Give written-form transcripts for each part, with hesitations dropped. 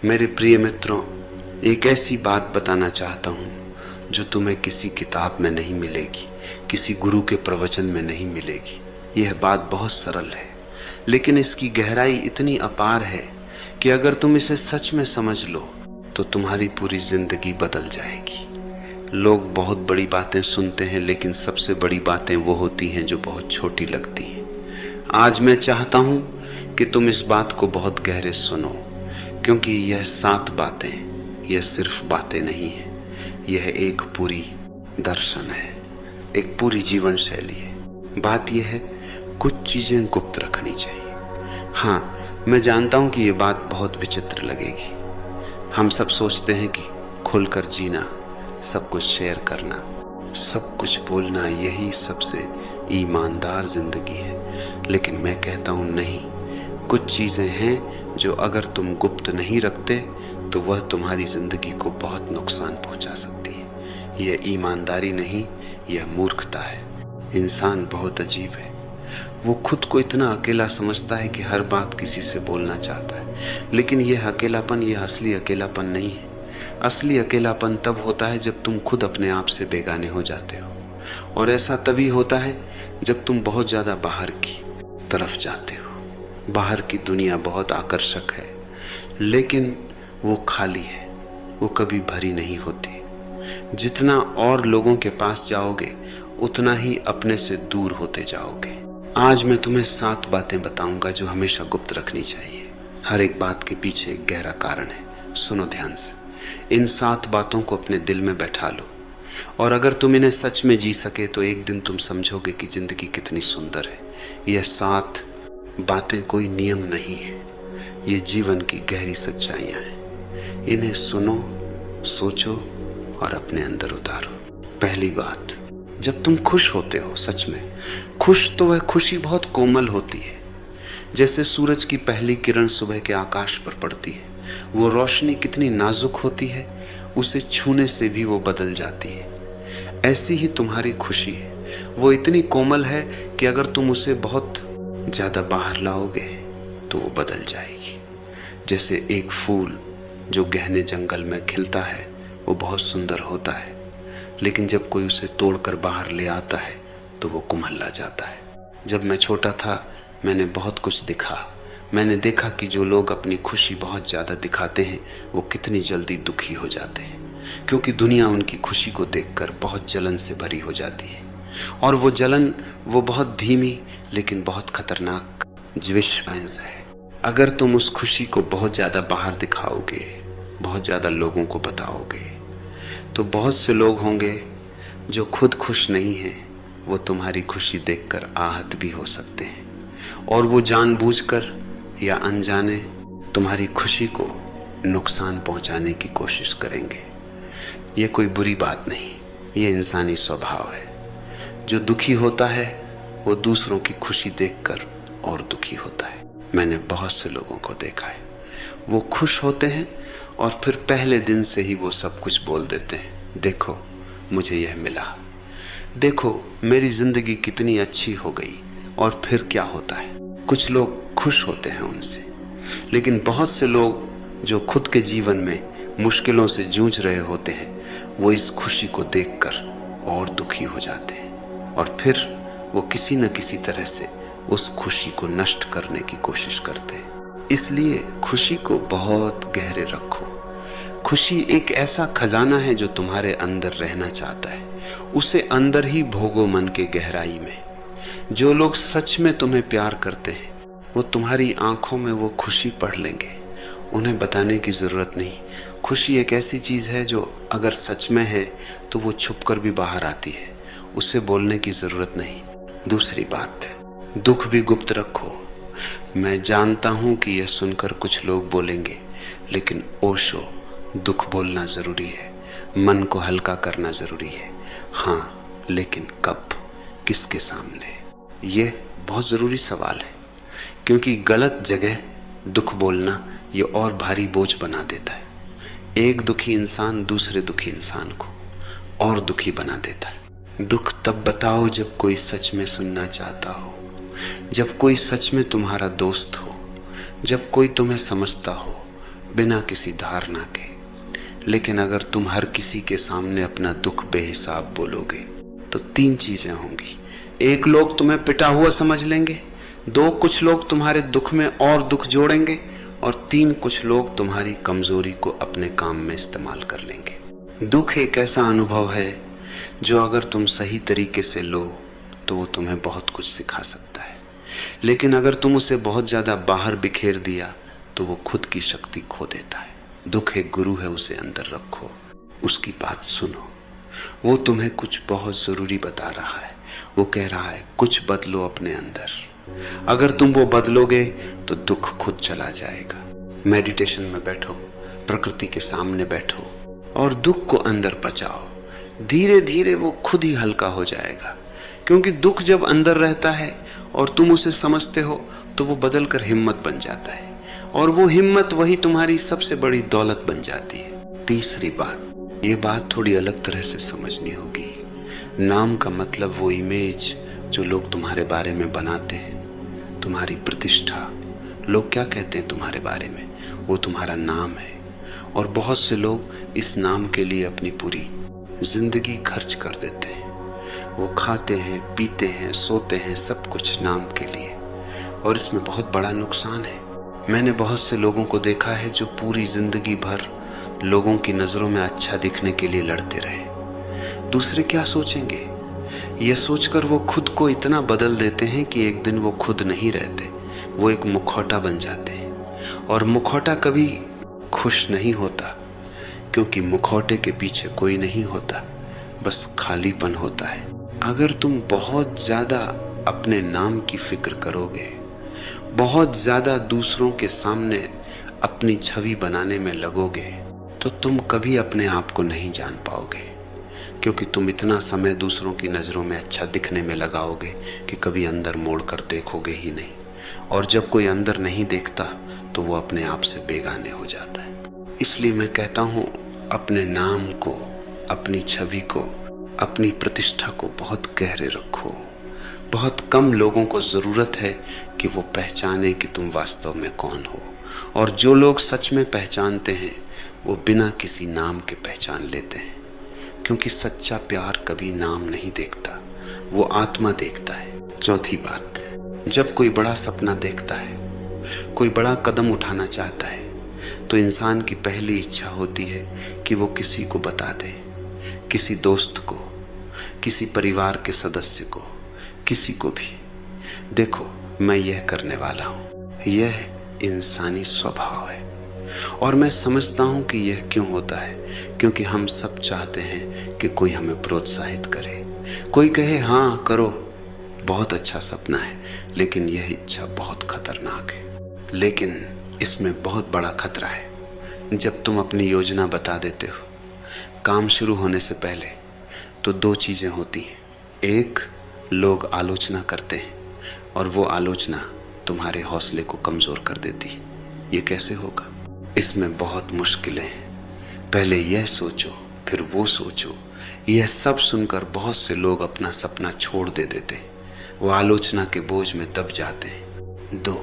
मेरे प्रिय मित्रों, एक ऐसी बात बताना चाहता हूं जो तुम्हें किसी किताब में नहीं मिलेगी, किसी गुरु के प्रवचन में नहीं मिलेगी। यह बात बहुत सरल है, लेकिन इसकी गहराई इतनी अपार है कि अगर तुम इसे सच में समझ लो तो तुम्हारी पूरी जिंदगी बदल जाएगी। लोग बहुत बड़ी बातें सुनते हैं, लेकिन सबसे बड़ी बातें वो होती हैं जो बहुत छोटी लगती हैं। आज मैं चाहता हूं कि तुम इस बात को बहुत गहरे सुनो, क्योंकि यह 7 बातें यह सिर्फ बातें नहीं है, यह एक पूरी दर्शन है, एक पूरी जीवन शैली है। बात यह है, कुछ चीजें गुप्त रखनी चाहिए। हाँ, मैं जानता हूं कि यह बात बहुत विचित्र लगेगी। हम सब सोचते हैं कि खुलकर जीना, सब कुछ शेयर करना, सब कुछ बोलना, यही सबसे ईमानदार जिंदगी है। लेकिन मैं कहता हूं नहीं, कुछ चीजें हैं जो अगर तुम गुप्त नहीं रखते तो वह तुम्हारी जिंदगी को बहुत नुकसान पहुंचा सकती है। यह ईमानदारी नहीं, यह मूर्खता है। इंसान बहुत अजीब है। वो खुद को इतना अकेला समझता है कि हर बात किसी से बोलना चाहता है, लेकिन यह अकेलापन, यह असली अकेलापन नहीं है। असली अकेलापन तब होता है जब तुम खुद अपने आप से बेगाने हो जाते हो, और ऐसा तभी होता है जब तुम बहुत ज्यादा बाहर की तरफ जाते हो। बाहर की दुनिया बहुत आकर्षक है, लेकिन वो खाली है, वो कभी भरी नहीं होती। जितना और लोगों के पास जाओगे उतना ही अपने से दूर होते जाओगे। आज मैं तुम्हें 7 बातें बताऊंगा जो हमेशा गुप्त रखनी चाहिए। हर एक बात के पीछे एक गहरा कारण है। सुनो ध्यान से। इन 7 बातों को अपने दिल में बैठा लो, और अगर तुम इन्हें सच में जी सके तो एक दिन तुम समझोगे कि जिंदगी कितनी सुंदर है। यह 7 बातें कोई नियम नहीं है, ये जीवन की गहरी सच्चाइयां हैं। इन्हें सुनो, सोचो और अपने अंदर उतारो। पहली बात, जब तुम खुश होते हो, सच में खुश, तो वह खुशी बहुत कोमल होती है। जैसे सूरज की पहली किरण सुबह के आकाश पर पड़ती है, वो रोशनी कितनी नाजुक होती है, उसे छूने से भी वो बदल जाती है। ऐसी ही तुम्हारी खुशी है, वो इतनी कोमल है कि अगर तुम उसे बहुत ज्यादा बाहर लाओगे तो वो बदल जाएगी। जैसे एक फूल जो गहने जंगल में खिलता है, वो बहुत सुंदर होता है, लेकिन जब कोई उसे तोड़कर बाहर ले आता है तो वो कुम्हला जाता है। जब मैं छोटा था, मैंने बहुत कुछ देखा। मैंने देखा कि जो लोग अपनी खुशी बहुत ज्यादा दिखाते हैं वो कितनी जल्दी दुखी हो जाते हैं, क्योंकि दुनिया उनकी खुशी को देखकर बहुत जलन से भरी हो जाती है। और वो जलन, वो बहुत धीमी लेकिन बहुत खतरनाक विष है। अगर तुम उस खुशी को बहुत ज्यादा बाहर दिखाओगे, बहुत ज्यादा लोगों को बताओगे, तो बहुत से लोग होंगे जो खुद खुश नहीं हैं, वो तुम्हारी खुशी देखकर आहत भी हो सकते हैं, और वो जानबूझकर या अनजाने तुम्हारी खुशी को नुकसान पहुंचाने की कोशिश करेंगे। ये कोई बुरी बात नहीं, ये इंसानी स्वभाव है। जो दुखी होता है वो दूसरों की खुशी देखकर और दुखी होता है। मैंने बहुत से लोगों को देखा है, वो खुश होते हैं और फिर पहले दिन से ही वो सब कुछ बोल देते हैं, देखो मुझे यह मिला, देखो मेरी जिंदगी कितनी अच्छी हो गई। और फिर क्या होता है, कुछ लोग खुश होते हैं उनसे, लेकिन बहुत से लोग जो खुद के जीवन में मुश्किलों से जूझ रहे होते हैं, वो इस खुशी को देखकर और दुखी हो जाते हैं, और फिर वो किसी न किसी तरह से उस खुशी को नष्ट करने की कोशिश करते हैं। इसलिए खुशी को बहुत गहरे रखो। खुशी एक ऐसा खजाना है जो तुम्हारे अंदर रहना चाहता है, उसे अंदर ही भोगो मन के गहराई में। जो लोग सच में तुम्हें प्यार करते हैं, वो तुम्हारी आंखों में वो खुशी पढ़ लेंगे, उन्हें बताने की जरूरत नहीं। खुशी एक ऐसी चीज है जो अगर सच में है तो वो छुपकर भी बाहर आती है, उसे बोलने की जरूरत नहीं। दूसरी बात, दुख भी गुप्त रखो। मैं जानता हूं कि यह सुनकर कुछ लोग बोलेंगे, लेकिन ओशो, दुख बोलना जरूरी है, मन को हल्का करना जरूरी है। हाँ, लेकिन कब, किसके सामने, यह बहुत जरूरी सवाल है, क्योंकि गलत जगह दुख बोलना ये और भारी बोझ बना देता है। एक दुखी इंसान दूसरे दुखी इंसान को और दुखी बना देता है। दुख तब बताओ जब कोई सच में सुनना चाहता हो, जब कोई सच में तुम्हारा दोस्त हो, जब कोई तुम्हें समझता हो, बिना किसी धारणा के। लेकिन अगर तुम हर किसी के सामने अपना दुख बेहिसाब बोलोगे तो तीन चीजें होंगी। एक, लोग तुम्हें पिटा हुआ समझ लेंगे। दो, कुछ लोग तुम्हारे दुख में और दुख जोड़ेंगे। और तीन, कुछ लोग तुम्हारी कमजोरी को अपने काम में इस्तेमाल कर लेंगे। दुख एक ऐसा अनुभव है जो अगर तुम सही तरीके से लो तो वो तुम्हें बहुत कुछ सिखा सकता है, लेकिन अगर तुम उसे बहुत ज्यादा बाहर बिखेर दिया तो वो खुद की शक्ति खो देता है। दुख एक गुरु है, उसे अंदर रखो, उसकी बात सुनो। वो तुम्हें कुछ बहुत जरूरी बता रहा है। वो कह रहा है कुछ बदलो अपने अंदर। अगर तुम वो बदलोगे तो दुख खुद चला जाएगा। मेडिटेशन में बैठो, प्रकृति के सामने बैठो और दुख को अंदर पचाओ। धीरे धीरे वो खुद ही हल्का हो जाएगा, क्योंकि दुख जब अंदर रहता है और तुम उसे समझते हो तो वो बदलकर हिम्मत बन जाता है, और वो हिम्मत वही तुम्हारी सबसे बड़ी दौलत बन जाती है। तीसरी बात, ये बात थोड़ी अलग तरह से समझनी होगी। नाम का मतलब वो इमेज जो लोग तुम्हारे बारे में बनाते हैं, तुम्हारी प्रतिष्ठा। लोग क्या कहते हैं तुम्हारे बारे में, वो तुम्हारा नाम है। और बहुत से लोग इस नाम के लिए अपनी पूरी जिंदगी खर्च कर देते हैं। वो खाते हैं, पीते हैं, सोते हैं, सब कुछ नाम के लिए, और इसमें बहुत बड़ा नुकसान है। मैंने बहुत से लोगों को देखा है जो पूरी जिंदगी भर लोगों की नजरों में अच्छा दिखने के लिए लड़ते रहे। दूसरे क्या सोचेंगे, यह सोचकर वो खुद को इतना बदल देते हैं कि एक दिन वो खुद नहीं रहते, वो एक मुखौटा बन जाते हैं। और मुखौटा कभी खुश नहीं होता, क्योंकि मुखौटे के पीछे कोई नहीं होता, बस खालीपन होता है। अगर तुम बहुत ज्यादा अपने नाम की फिक्र करोगे, बहुत ज्यादा दूसरों के सामने अपनी छवि बनाने में लगोगे, तो तुम कभी अपने आप को नहीं जान पाओगे, क्योंकि तुम इतना समय दूसरों की नजरों में अच्छा दिखने में लगाओगे कि कभी अंदर मोड़ कर देखोगे ही नहीं। और जब कोई अंदर नहीं देखता तो वो अपने आप से बेगाने हो जाता है। इसलिए मैं कहता हूं, अपने नाम को, अपनी छवि को, अपनी प्रतिष्ठा को बहुत गहरे रखो। बहुत कम लोगों को जरूरत है कि वो पहचाने कि तुम वास्तव में कौन हो, और जो लोग सच में पहचानते हैं वो बिना किसी नाम के पहचान लेते हैं, क्योंकि सच्चा प्यार कभी नाम नहीं देखता, वो आत्मा देखता है। चौथी बात, जब कोई बड़ा सपना देखता है, कोई बड़ा कदम उठाना चाहता है, तो इंसान की पहली इच्छा होती है कि वो किसी को बता दे, किसी दोस्त को, किसी परिवार के सदस्य को, किसी को भी, देखो मैं यह करने वाला हूं। यह इंसानी स्वभाव है, और मैं समझता हूं कि यह क्यों होता है, क्योंकि हम सब चाहते हैं कि कोई हमें प्रोत्साहित करे, कोई कहे हाँ करो, बहुत अच्छा सपना है। लेकिन यह इच्छा बहुत खतरनाक है। लेकिन इसमें बहुत बड़ा खतरा है। जब तुम अपनी योजना बता देते हो काम शुरू होने से पहले, तो दो चीजें होती हैं। एक, लोग आलोचना करते हैं, और वो आलोचना तुम्हारे हौसले को कमजोर कर देती है। ये कैसे होगा? इसमें बहुत मुश्किलें हैं। पहले यह सोचो, फिर वो सोचो। यह सब सुनकर बहुत से लोग अपना सपना छोड़ देते, वो आलोचना के बोझ में दब जाते हैं। दो,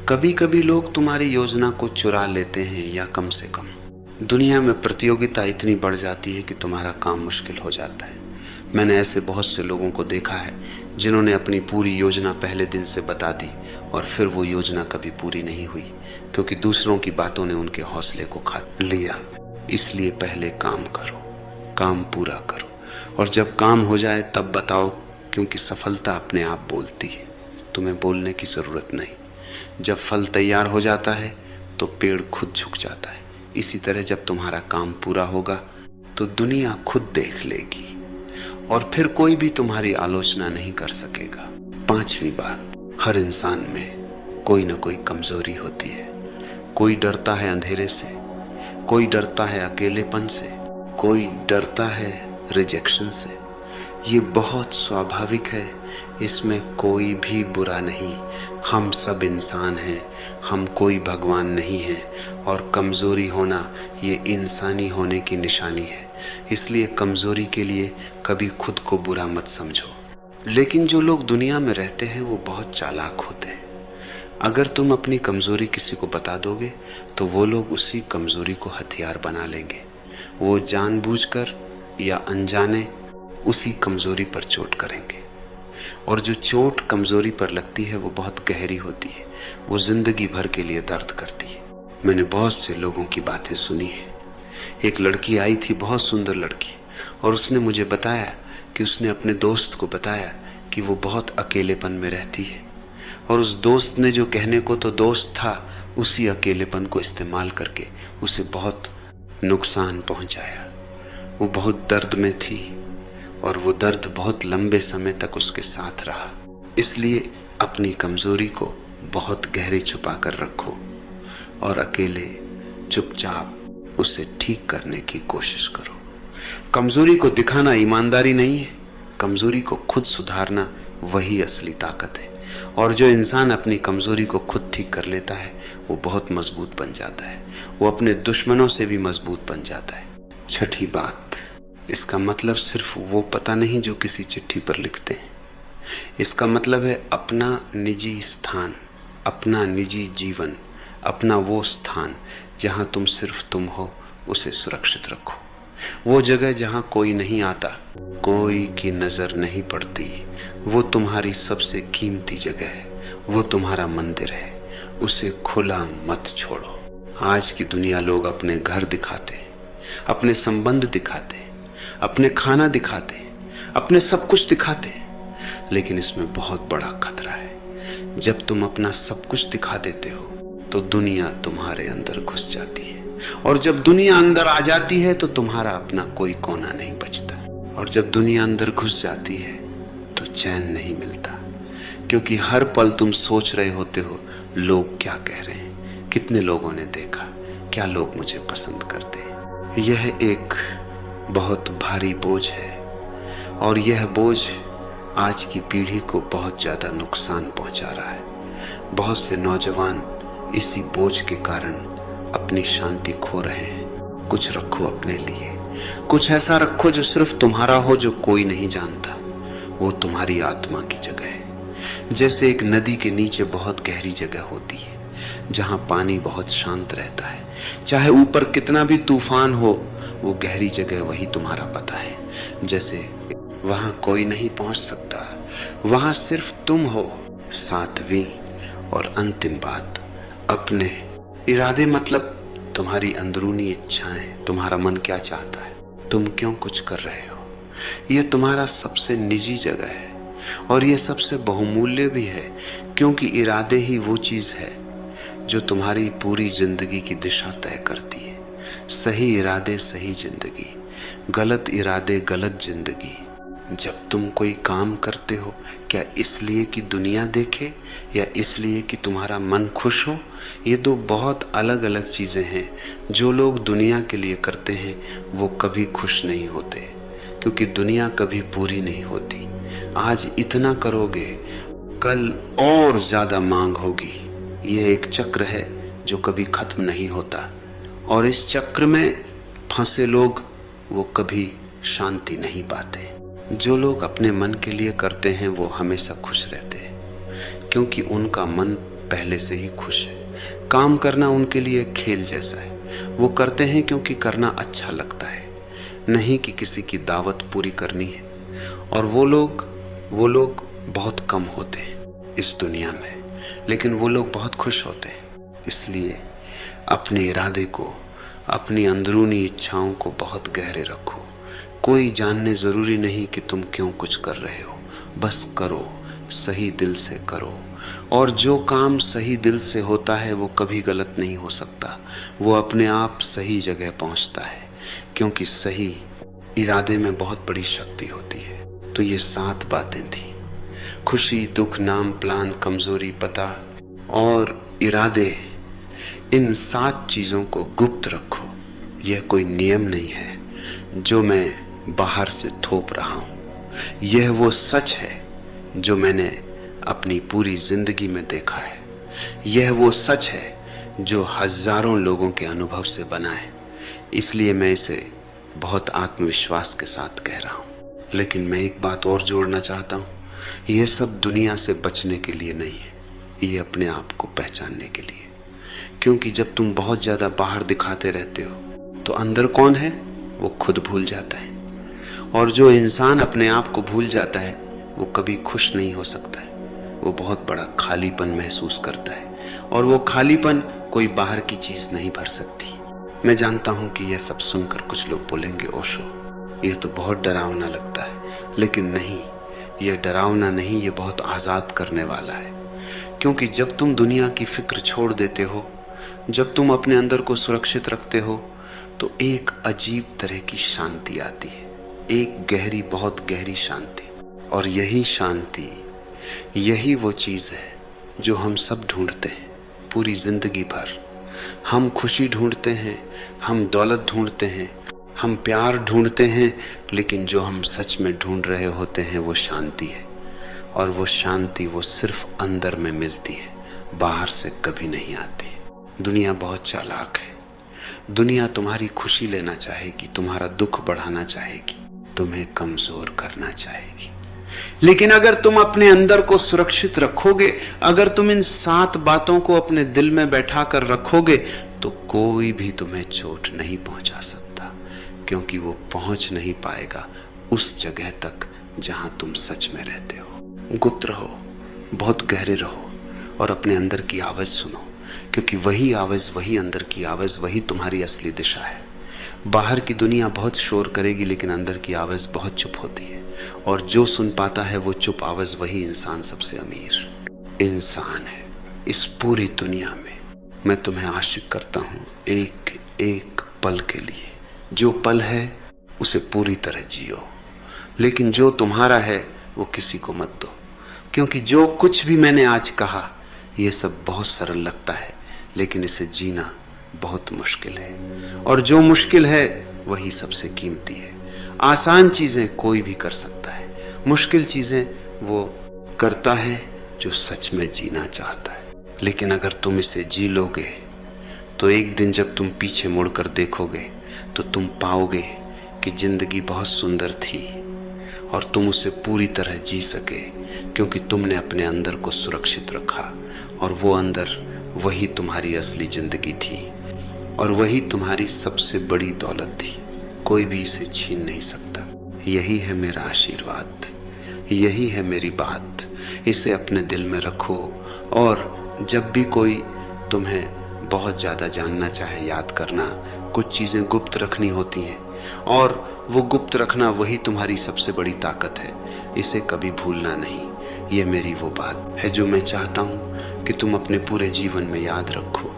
कभी कभी लोग तुम्हारी योजना को चुरा लेते हैं, या कम से कम दुनिया में प्रतियोगिता इतनी बढ़ जाती है कि तुम्हारा काम मुश्किल हो जाता है। मैंने ऐसे बहुत से लोगों को देखा है जिन्होंने अपनी पूरी योजना पहले दिन से बता दी, और फिर वो योजना कभी पूरी नहीं हुई, क्योंकि दूसरों की बातों ने उनके हौसले को खा लिया। इसलिए पहले काम करो, काम पूरा करो, और जब काम हो जाए तब बताओ, क्योंकि सफलता अपने आप बोलती है, तुम्हें बोलने की जरूरत नहीं। जब फल तैयार हो जाता है तो पेड़ खुद झुक जाता है। इसी तरह जब तुम्हारा काम पूरा होगा तो दुनिया खुद देख लेगी, और फिर कोई भी तुम्हारी आलोचना नहीं कर सकेगा। पांचवी बात, हर इंसान में कोई न कोई कमजोरी होती है। कोई डरता है अंधेरे से, कोई डरता है अकेलेपन से, कोई डरता है रिजेक्शन से। ये बहुत स्वाभाविक है, इसमें कोई भी बुरा नहीं। हम सब इंसान हैं, हम कोई भगवान नहीं है, और कमजोरी होना ये इंसानी होने की निशानी है। इसलिए कमजोरी के लिए कभी खुद को बुरा मत समझो। लेकिन जो लोग दुनिया में रहते हैं वो बहुत चालाक होते हैं। अगर तुम अपनी कमजोरी किसी को बता दोगे तो वो लोग उसी कमजोरी को हथियार बना लेंगे। वो जानबूझकर या अनजाने उसी कमजोरी पर चोट करेंगे। और जो चोट कमजोरी पर लगती है वो बहुत गहरी होती है, वो जिंदगी भर के लिए दर्द करती है। मैंने बहुत से लोगों की बातें सुनी है। एक लड़की आई थी, बहुत सुंदर लड़की, और उसने मुझे बताया कि उसने अपने दोस्त को बताया कि वो बहुत अकेलेपन में रहती है, और उस दोस्त ने जो कहने को तो दोस्त था, उसी अकेलेपन को इस्तेमाल करके उसे बहुत नुकसान पहुंचाया। वो बहुत दर्द में थी और वो दर्द बहुत लंबे समय तक उसके साथ रहा। इसलिए अपनी कमजोरी को बहुत गहरे छुपा कर रखो और अकेले चुपचाप उसे ठीक करने की कोशिश करो। कमजोरी को दिखाना ईमानदारी नहीं है, कमजोरी को खुद सुधारना वही असली ताकत है। और जो इंसान अपनी कमजोरी को खुद ठीक कर लेता है वो बहुत मजबूत बन जाता है, वो अपने दुश्मनों से भी मजबूत बन जाता है। छठी बात, इसका मतलब सिर्फ वो पता नहीं जो किसी चिट्ठी पर लिखते हैं। इसका मतलब है अपना निजी स्थान, अपना निजी जीवन, अपना वो स्थान जहां तुम सिर्फ तुम हो, उसे सुरक्षित रखो। वो जगह जहां कोई नहीं आता, कोई की नजर नहीं पड़ती, वो तुम्हारी सबसे कीमती जगह है, वो तुम्हारा मंदिर है। उसे खुला मत छोड़ो। आज की दुनिया लोग अपने घर दिखाते, अपने संबंध दिखाते, अपने खाना दिखाते, अपने सब कुछ दिखाते, लेकिन इसमें बहुत बड़ा खतरा है। जब तुम अपना सब कुछ दिखा देते हो तो दुनिया तुम्हारे अंदर घुस जाती है, और जब दुनिया अंदर आ जाती है तो तुम्हारा अपना कोई कोना नहीं बचता। और जब दुनिया अंदर घुस जाती है तो चैन नहीं मिलता, क्योंकि हर पल तुम सोच रहे होते हो लोग क्या कह रहे हैं, कितने लोगों ने देखा, क्या लोग मुझे पसंद करते हैं। यह एक बहुत भारी बोझ है, और यह बोझ आज की पीढ़ी को बहुत ज्यादा नुकसान पहुंचा रहा है। बहुत से नौजवान इसी बोझ के कारण अपनी शांति खो रहे हैं। कुछ रखो अपने लिए, कुछ ऐसा रखो जो सिर्फ तुम्हारा हो, जो कोई नहीं जानता। वो तुम्हारी आत्मा की जगह है। जैसे एक नदी के नीचे बहुत गहरी जगह होती है जहां पानी बहुत शांत रहता है, चाहे ऊपर कितना भी तूफान हो, वो गहरी जगह वही तुम्हारा पता है। जैसे वहां कोई नहीं पहुंच सकता, वहां सिर्फ तुम हो। सातवीं और अंतिम बात, अपने इरादे, मतलब तुम्हारी अंदरूनी इच्छाएं, तुम्हारा मन क्या चाहता है, तुम क्यों कुछ कर रहे हो, यह तुम्हारा सबसे निजी जगह है और यह सबसे बहुमूल्य भी है, क्योंकि इरादे ही वो चीज है जो तुम्हारी पूरी जिंदगी की दिशा तय करती है। सही इरादे सही जिंदगी, गलत इरादे गलत जिंदगी। जब तुम कोई काम करते हो, क्या इसलिए कि दुनिया देखे या इसलिए कि तुम्हारा मन खुश हो? ये दो बहुत अलग अलग चीजें हैं। जो लोग दुनिया के लिए करते हैं वो कभी खुश नहीं होते, क्योंकि दुनिया कभी पूरी नहीं होती। आज इतना करोगे, कल और ज्यादा मांग होगी। यह एक चक्र है जो कभी खत्म नहीं होता, और इस चक्र में फंसे लोग वो कभी शांति नहीं पाते। जो लोग अपने मन के लिए करते हैं वो हमेशा खुश रहते हैं, क्योंकि उनका मन पहले से ही खुश है। काम करना उनके लिए खेल जैसा है, वो करते हैं क्योंकि करना अच्छा लगता है, नहीं कि किसी की दावत पूरी करनी है। और वो लोग बहुत कम होते हैं इस दुनिया में, लेकिन वो लोग बहुत खुश होते हैं। इसलिए अपने इरादे को, अपनी अंदरूनी इच्छाओं को बहुत गहरे रखो। कोई जानने जरूरी नहीं कि तुम क्यों कुछ कर रहे हो, बस करो, सही दिल से करो। और जो काम सही दिल से होता है वो कभी गलत नहीं हो सकता, वो अपने आप सही जगह पहुंचता है, क्योंकि सही इरादे में बहुत बड़ी शक्ति होती है। तो ये 7 बातें थी, खुशी, दुख, नाम, प्लान, कमजोरी, पता और इरादे। इन 7 चीजों को गुप्त रखो। यह कोई नियम नहीं है जो मैं बाहर से थोप रहा हूं, यह वो सच है जो मैंने अपनी पूरी जिंदगी में देखा है। यह वो सच है जो हजारों लोगों के अनुभव से बना है। इसलिए मैं इसे बहुत आत्मविश्वास के साथ कह रहा हूं। लेकिन मैं एक बात और जोड़ना चाहता हूं, यह सब दुनिया से बचने के लिए नहीं है, ये अपने आप को पहचानने के लिए। क्योंकि जब तुम बहुत ज्यादा बाहर दिखाते रहते हो तो अंदर कौन है वो खुद भूल जाता है। और जो इंसान अपने आप को भूल जाता है वो कभी खुश नहीं हो सकता है। वो बहुत बड़ा खालीपन महसूस करता है और वो खालीपन कोई बाहर की चीज नहीं भर सकती। मैं जानता हूं कि यह सब सुनकर कुछ लोग बोलेंगे, ओशो यह तो बहुत डरावना लगता है। लेकिन नहीं, यह डरावना नहीं, यह बहुत आजाद करने वाला है। क्योंकि जब तुम दुनिया की फिक्र छोड़ देते हो, जब तुम अपने अंदर को सुरक्षित रखते हो, तो एक अजीब तरह की शांति आती है, एक गहरी, बहुत गहरी शांति। और यही शांति, यही वो चीज है जो हम सब ढूंढते हैं पूरी जिंदगी भर। हम खुशी ढूंढते हैं, हम दौलत ढूंढते हैं, हम प्यार ढूंढते हैं, लेकिन जो हम सच में ढूंढ रहे होते हैं वो शांति है। और वो शांति वो सिर्फ अंदर में मिलती है, बाहर से कभी नहीं आती। दुनिया बहुत चालाक है। दुनिया तुम्हारी खुशी लेना चाहेगी, तुम्हारा दुख बढ़ाना चाहेगी, तुम्हें कमजोर करना चाहेगी। लेकिन अगर तुम अपने अंदर को सुरक्षित रखोगे, अगर तुम इन 7 बातों को अपने दिल में बैठा कर रखोगे, तो कोई भी तुम्हें चोट नहीं पहुंचा सकता, क्योंकि वो पहुंच नहीं पाएगा उस जगह तक जहां तुम सच में रहते हो। गुप्त रहो, बहुत गहरे रहो और अपने अंदर की आवाज सुनो, क्योंकि वही आवाज, वही अंदर की आवाज, वही तुम्हारी असली दिशा है। बाहर की दुनिया बहुत शोर करेगी, लेकिन अंदर की आवाज बहुत चुप होती है। और जो सुन पाता है वो चुप आवाज, वही इंसान सबसे अमीर इंसान है इस पूरी दुनिया में। मैं तुम्हें आशिक करता हूं एक एक पल के लिए। जो पल है उसे पूरी तरह जियो, लेकिन जो तुम्हारा है वो किसी को मत दो। क्योंकि जो कुछ भी मैंने आज कहा, यह सब बहुत सरल लगता है, लेकिन इसे जीना बहुत मुश्किल है। और जो मुश्किल है वही सबसे कीमती है। आसान चीजें कोई भी कर सकता है, मुश्किल चीजें वो करता है जो सच में जीना चाहता है। लेकिन अगर तुम इसे जी लोगे, तो एक दिन जब तुम पीछे मुड़कर देखोगे तो तुम पाओगे कि जिंदगी बहुत सुंदर थी और तुम उसे पूरी तरह जी सके, क्योंकि तुमने अपने अंदर को सुरक्षित रखा। और वो अंदर, वही तुम्हारी असली जिंदगी थी और वही तुम्हारी सबसे बड़ी दौलत थी। कोई भी इसे छीन नहीं सकता। यही है मेरा आशीर्वाद, यही है मेरी बात। इसे अपने दिल में रखो और जब भी कोई तुम्हें बहुत ज्यादा जानना चाहे, याद करना, कुछ चीजें गुप्त रखनी होती हैं और वो गुप्त रखना वही तुम्हारी सबसे बड़ी ताकत है। इसे कभी भूलना नहीं। ये मेरी वो बात है जो मैं चाहता हूं कि तुम अपने पूरे जीवन में याद रखो।